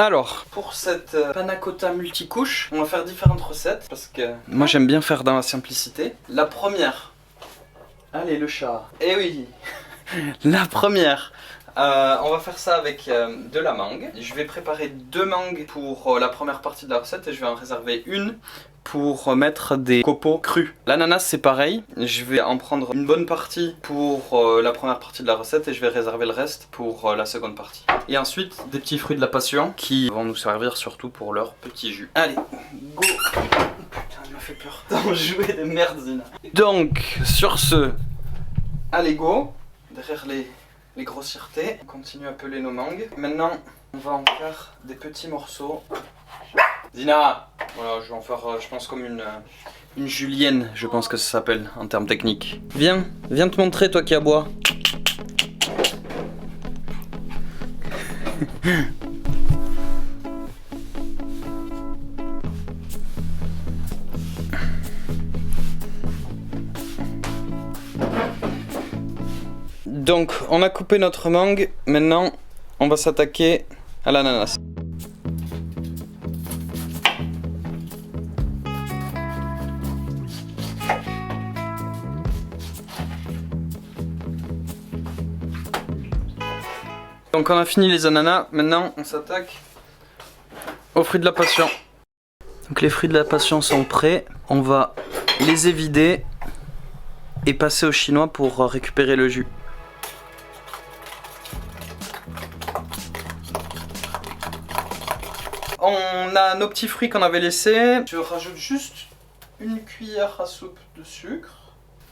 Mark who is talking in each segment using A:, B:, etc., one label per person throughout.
A: Alors, pour cette panna cotta multicouche, on va faire différentes recettes parce que moi j'aime bien faire dans la simplicité. La première, allez le chat, eh oui, la première, on va faire ça avec de la mangue. Je vais préparer 2 mangues pour la première partie de la recette et je vais en réserver une pour mettre des copeaux crus. L'ananas c'est pareil, je vais en prendre une bonne partie pour la première partie de la recette et je vais réserver le reste pour la seconde partie. Et ensuite des petits fruits de la passion qui vont nous servir surtout pour leur petit jus. Allez, go. Putain, il m'a fait peur d'en jouer de merde Zina. Donc sur ce, allez go. Derrière les grossièretés, on continue à peler nos mangues. Maintenant on va en faire des petits morceaux. Zina, voilà, je vais en faire, je pense, comme une julienne, je pense que ça s'appelle en termes techniques. Viens te montrer, toi qui aboies. Donc, on a coupé notre mangue, maintenant, on va s'attaquer à l'ananas. Donc on a fini les ananas, maintenant on s'attaque aux fruits de la passion. Donc les fruits de la passion sont prêts, on va les évider et passer au chinois pour récupérer le jus. On a nos petits fruits qu'on avait laissés. Je rajoute juste une cuillère à soupe de sucre,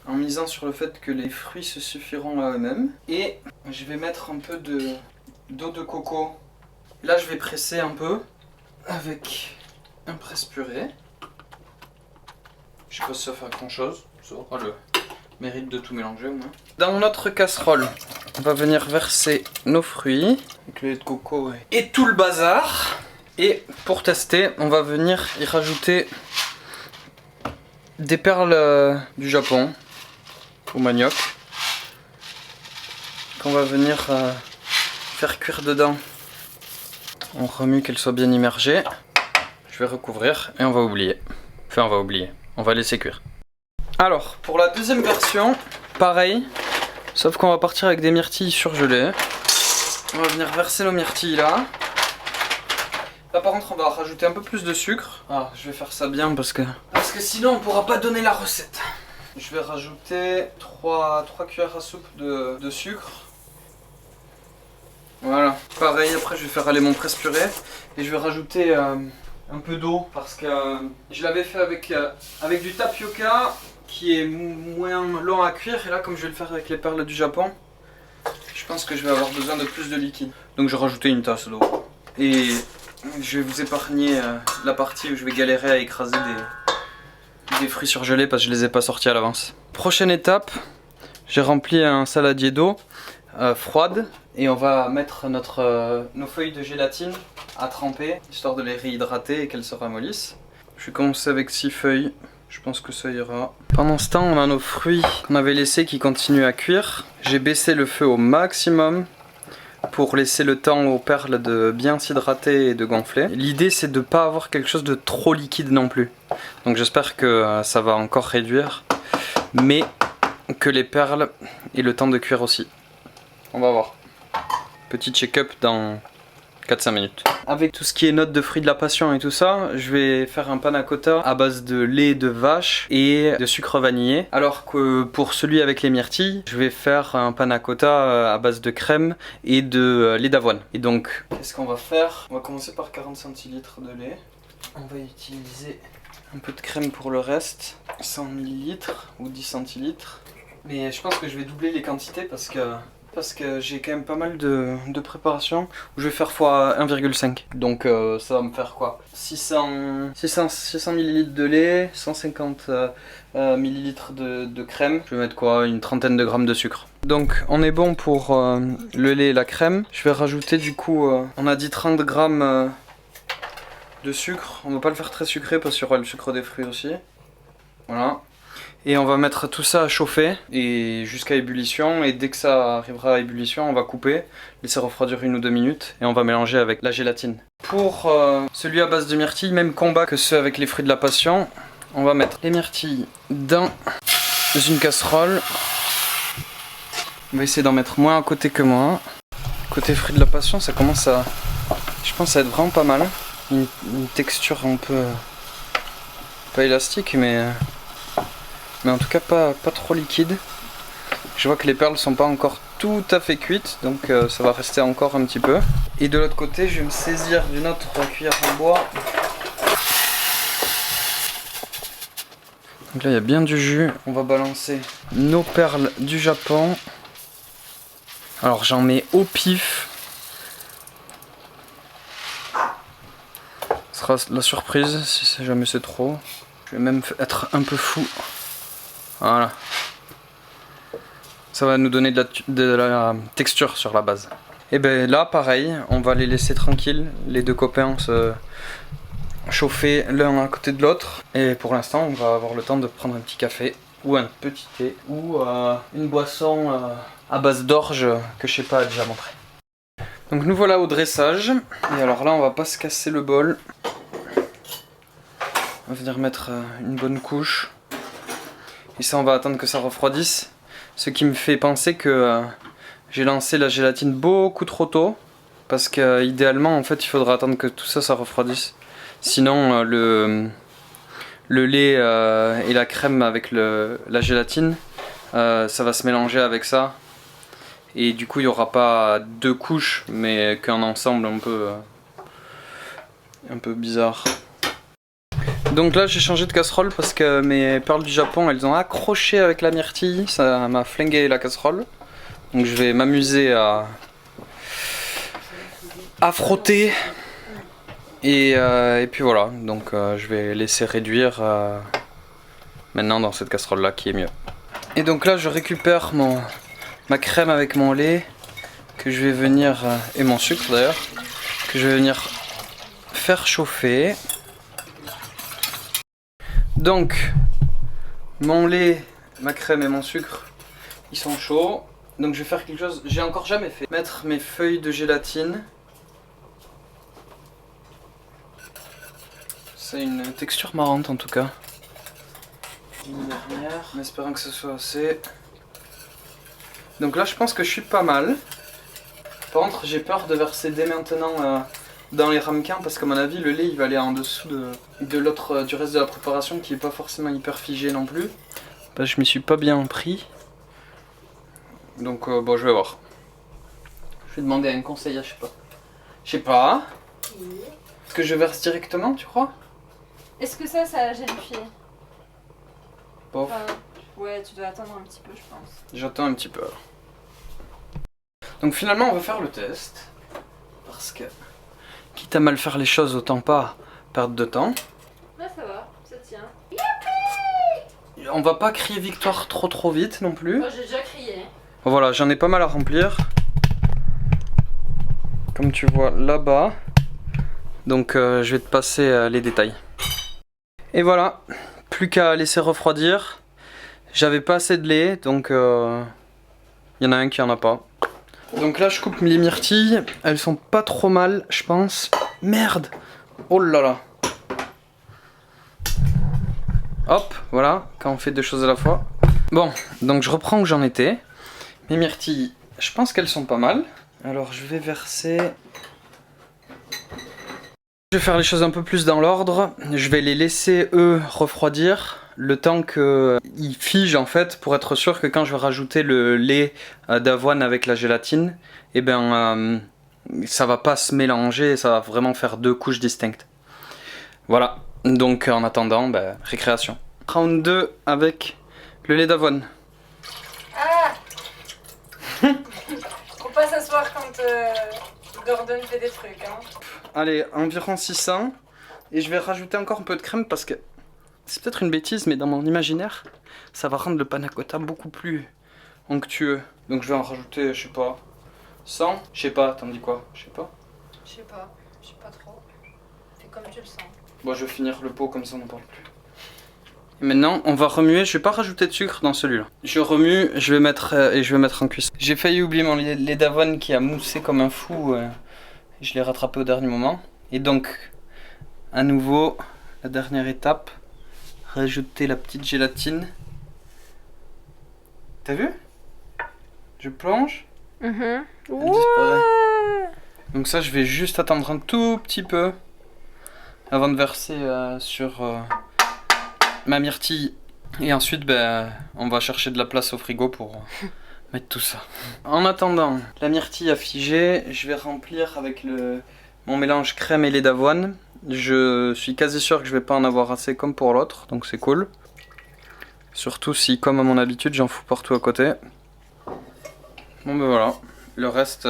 A: en misant sur le fait que les fruits se suffiront à eux-mêmes. Et je vais mettre un peu d'eau de coco. Là je vais presser un peu avec un presse-purée. Je sais pas si ça fait grand chose, ça aura le mérite de tout mélanger au moins. Dans notre casserole, on va venir verser nos fruits, avec le lait de coco et tout le bazar. Et pour tester, on va venir y rajouter des perles du Japon, au manioc, qu'on va venir faire cuire dedans. On remue qu'elle soit bien immergée. Je vais recouvrir et on va oublier. Enfin, on va laisser cuire. Alors, pour la deuxième version, pareil, sauf qu'on va partir avec des myrtilles surgelées. On va venir verser nos myrtilles là. Là par contre on va rajouter un peu plus de sucre. Ah, je vais faire ça bien parce que sinon on pourra pas donner la recette. Je vais rajouter 3 cuillères à soupe de sucre. Voilà. Pareil, après je vais faire aller mon presse-purée. Et je vais rajouter un peu d'eau parce que je l'avais fait avec du tapioca qui est moins long à cuire. Et là comme je vais le faire avec les perles du Japon, je pense que je vais avoir besoin de plus de liquide. Donc je vais rajouter une tasse d'eau. Et je vais vous épargner la partie où je vais galérer à écraser des fruits surgelés parce que je les ai pas sortis à l'avance. Prochaine étape, j'ai rempli un saladier d'eau froide et on va mettre nos feuilles de gélatine à tremper histoire de les réhydrater et qu'elles se ramollissent. Je vais commencer avec 6 feuilles, je pense que ça ira. Pendant ce temps, on a nos fruits qu'on avait laissés qui continuent à cuire. J'ai baissé le feu au maximum pour laisser le temps aux perles de bien s'hydrater et de gonfler. L'idée c'est de ne pas avoir quelque chose de trop liquide non plus. Donc j'espère que ça va encore réduire, mais que les perles aient le temps de cuire aussi. On va voir. Petit check-up dans 4-5 minutes. Avec tout ce qui est notes de fruits de la passion et tout ça, je vais faire un panna cotta à base de lait de vache et de sucre vanillé. Alors que pour celui avec les myrtilles, je vais faire un panna cotta à base de crème et de lait d'avoine. Et donc, qu'est-ce qu'on va faire? On va commencer par 40 centilitres de lait. On va utiliser un peu de crème pour le reste. 100 ml ou 10 centilitres. Mais je pense que je vais doubler les quantités parce que j'ai quand même pas mal de préparation où je vais faire x 1,5. Donc ça va me faire quoi, 600 ml de lait, 150 ml de crème. Je vais mettre quoi, une trentaine de grammes de sucre. Donc on est bon pour le lait et la crème. Je vais rajouter du coup, on a dit 30 grammes de sucre. On va pas le faire très sucré parce qu'il y aura le sucre des fruits aussi. Voilà. Et on va mettre tout ça à chauffer et jusqu'à ébullition. Et dès que ça arrivera à ébullition, on va couper, laisser refroidir 1 ou 2 minutes et on va mélanger avec la gélatine. Pour celui à base de myrtille, même combat que ceux avec les fruits de la passion. On va mettre les myrtilles dans une casserole. On va essayer d'en mettre moins à côté que moins. Côté fruits de la passion, ça commence à... Je pense à être vraiment pas mal. Une texture un peu... Pas élastique, mais en tout cas pas trop liquide. Je vois que les perles sont pas encore tout à fait cuites, donc ça va rester encore un petit peu. Et de l'autre côté, je vais me saisir d'une autre cuillère en bois. Donc là, il y a bien du jus. On va balancer nos perles du Japon. Alors j'en mets au pif. Ce sera la surprise si jamais c'est trop. Je vais même être un peu fou. Voilà. Ça va nous donner de la texture sur la base. Et ben là pareil, on va les laisser tranquilles, les deux copains se chauffer l'un à côté de l'autre. Et pour l'instant on va avoir le temps de prendre un petit café ou un petit thé ou une boisson à base d'orge que je sais pas déjà montré. Donc nous voilà au dressage. Et alors là on va pas se casser le bol. On va venir mettre une bonne couche. Et ça on va attendre que ça refroidisse. Ce qui me fait penser que j'ai lancé la gélatine beaucoup trop tôt. Parce que idéalement en fait il faudra attendre que tout ça refroidisse. Sinon le lait et la crème avec la gélatine ça va se mélanger avec ça. Et du coup il n'y aura pas 2 couches mais qu'un ensemble un peu bizarre. Donc là j'ai changé de casserole parce que mes perles du Japon elles ont accroché avec la myrtille, ça m'a flingué la casserole. Donc je vais m'amuser à frotter et puis voilà, donc je vais laisser réduire maintenant dans cette casserole là qui est mieux. Et donc là je récupère ma crème avec mon lait que je vais venir, et mon sucre d'ailleurs, que je vais venir faire chauffer. Donc, mon lait, ma crème et mon sucre, ils sont chauds. Donc je vais faire quelque chose que j'ai encore jamais fait. Mettre mes feuilles de gélatine. C'est une texture marrante en tout cas. Une dernière, en espérant que ce soit assez. Donc là je pense que je suis pas mal. Par contre j'ai peur de verser dès maintenant dans les ramequins parce qu'à mon avis le lait il va aller en dessous du reste de la préparation qui est pas forcément hyper figé non plus. Bah, je m'y suis pas bien pris. Donc bon je vais voir. Je vais demander à une conseillère, je sais pas. Je sais pas. Oui. Est-ce que je verse directement tu crois?
B: Est-ce que ça a gélifié?
A: Bon.
B: Ouais tu dois attendre un petit peu je pense.
A: J'attends un petit peu. Donc finalement on va faire le test. Parce que quitte à mal faire les choses, autant pas perdre de temps.
B: Ouais ça va, ça tient.
A: On va pas crier victoire trop vite non plus.
B: Oh, j'ai déjà crié.
A: Voilà, j'en ai pas mal à remplir. Comme tu vois là-bas. Donc je vais te passer les détails. Et voilà, plus qu'à laisser refroidir. J'avais pas assez de lait, donc y en a un qui en a pas. Donc là je coupe les myrtilles, elles sont pas trop mal je pense. Merde! Oh là là! Hop, voilà, quand on fait 2 choses à la fois. Bon, donc je reprends où j'en étais. Mes myrtilles, je pense qu'elles sont pas mal. Alors je vais verser... Je vais faire les choses un peu plus dans l'ordre. Je vais les laisser eux refroidir. Le temps qu'ils figent en fait pour être sûr que quand je vais rajouter le lait d'avoine avec la gélatine, eh ben ça va pas se mélanger, ça va vraiment faire 2 couches distinctes. Voilà, donc en attendant, récréation. Round 2 avec le lait d'avoine.
B: Ah. Faut pas s'asseoir quand Gordon fait des trucs hein.
A: Allez, environ 600. Et je vais rajouter encore un peu de crème parce que c'est peut-être une bêtise, mais dans mon imaginaire, ça va rendre le panna cotta beaucoup plus onctueux. Donc je vais en rajouter, je sais pas, 100. Je sais pas, t'en dis quoi? Je sais pas.
B: Je sais pas trop. Fais comme tu le sens.
A: Bon, je vais finir le pot comme ça on n'en parle plus. Et maintenant, on va remuer. Je vais pas rajouter de sucre dans celui-là. Je remue, je vais mettre en cuisson. J'ai failli oublier mon lait d'avoine qui a moussé comme un fou. Je l'ai rattrapé au dernier moment. Et donc, à nouveau, la dernière étape, rajouter la petite gélatine. T'as vu? Je plonge. Elle disparaît. Donc ça, je vais juste attendre un tout petit peu avant de verser sur ma myrtille. Et ensuite, on va chercher de la place au frigo pour mettre tout ça. En attendant, la myrtille a figé. Je vais remplir avec mon mélange crème et lait d'avoine. Je suis quasi sûr que je vais pas en avoir assez comme pour l'autre, donc c'est cool. Surtout si, comme à mon habitude, j'en fous partout à côté. Bon voilà, le reste,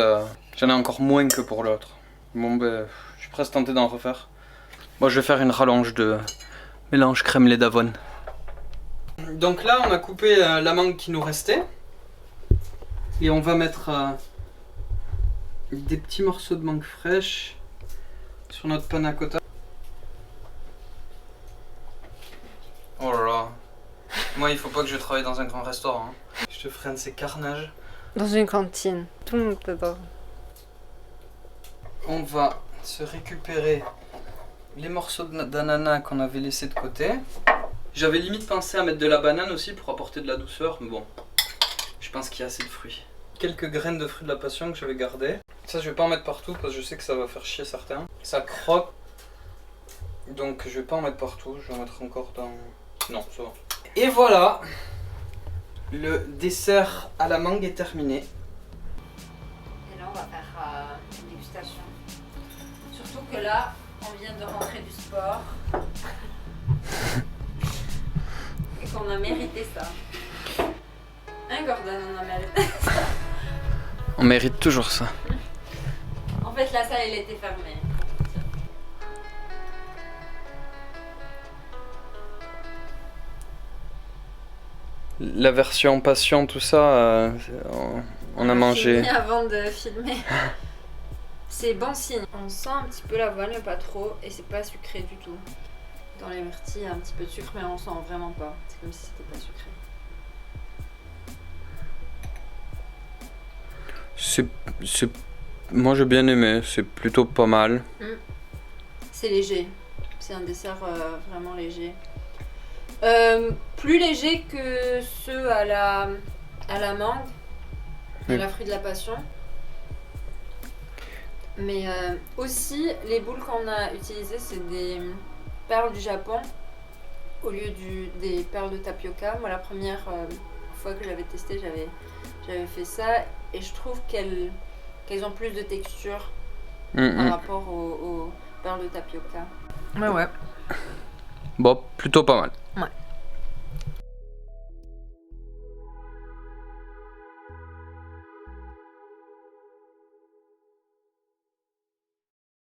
A: j'en ai encore moins que pour l'autre. Bon je suis presque tenté d'en refaire. Moi je vais faire une rallonge de mélange crème lait d'avoine. Donc là on a coupé la mangue qui nous restait. Et on va mettre des petits morceaux de mangue fraîche sur notre panna cotta. Oh là là. Moi il faut pas que je travaille dans un grand restaurant. Hein. Je te ferai un de ces carnages.
B: Dans une cantine. Tout le monde peut pas.
A: On va se récupérer les morceaux d'ananas qu'on avait laissés de côté. J'avais limite pensé à mettre de la banane aussi pour apporter de la douceur, mais bon, je pense qu'il y a assez de fruits. Quelques graines de fruits de la passion que j'avais gardées. Ça je vais pas en mettre partout parce que je sais que ça va faire chier certains. Ça croque, donc je vais pas en mettre partout, je vais en mettre encore dans... Non, ça va. Et voilà, le dessert à la mangue est terminé.
B: Et là on va faire une dégustation. Surtout que là, on vient de rentrer du sport. Et qu'on a mérité ça. Hein Gordon, on a mérité ça.
A: On mérite toujours ça.
B: En fait la salle elle était fermée.
A: La version passion, tout ça, on a mangé.
B: Avant de filmer. C'est bon signe. On sent un petit peu l'avoine, mais pas trop, et c'est pas sucré du tout. Dans les myrtilles, il y a un petit peu de sucre, mais on sent vraiment pas. C'est comme si c'était pas sucré.
A: Moi j'ai bien aimé, c'est plutôt pas mal.
B: C'est léger. C'est un dessert vraiment léger. Plus léger que ceux à la mangue, à la fruit de la passion. Mais aussi, les boules qu'on a utilisées, c'est des perles du Japon au lieu des perles de tapioca. Moi, la première fois que j'avais testé, j'avais fait ça et je trouve qu'elles ont plus de texture par rapport aux perles de tapioca.
A: Ouais. Bon, plutôt pas mal.